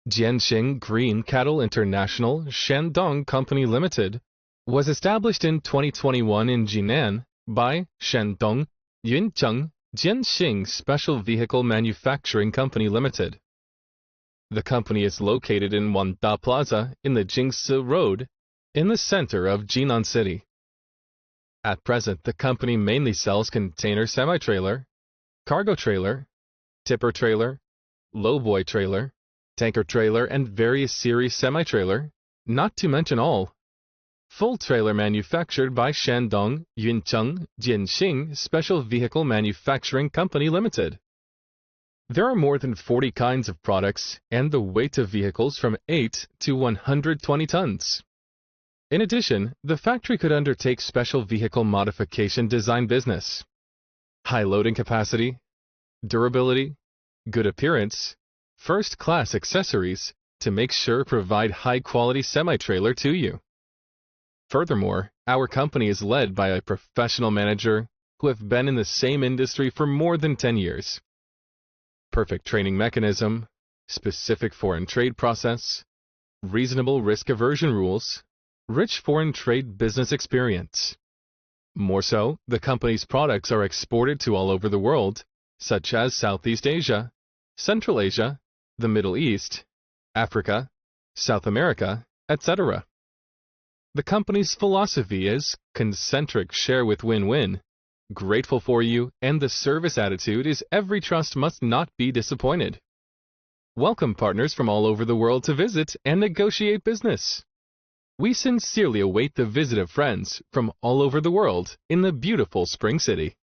Jianxing Green Cattle International Shandong Company Limited was established in 2021 in Jinan by Shandong Yuncheng Jianxing Special Vehicle Manufacturing Company Limited. The company is located in Wanda Plaza in the Jingsi Road in the center of Jinan City. At present, the company mainly sells container semi-trailer, cargo trailer, tipper trailer, lowboy trailer, tanker trailer, and various series semi-trailer, not to mention all full trailer manufactured by Shandong Yuncheng Jianxing Special Vehicle Manufacturing Company Limited. There are more than 40 kinds of products and the weight of vehicles from 8 to 120 tons. In addition, the factory could undertake special vehicle modification design business, high loading capacity, durability, good appearance, first-class accessories to make sure provide high-quality semi-trailer to you. Furthermore, our company is led by a professional manager who have been in the same industry for more than 10 years. Perfect training mechanism, specific foreign trade process, reasonable risk aversion rules, rich foreign trade business experience. More so, the company's products are exported to all over the world, such as Southeast Asia, Central Asia, the Middle East, Africa, South America, etc. The company's philosophy is concentric share with win-win, grateful for you, and the service attitude is every trust must not be disappointed. Welcome partners from all over the world to visit and negotiate business. We sincerely await the visit of friends from all over the world in the beautiful Spring City.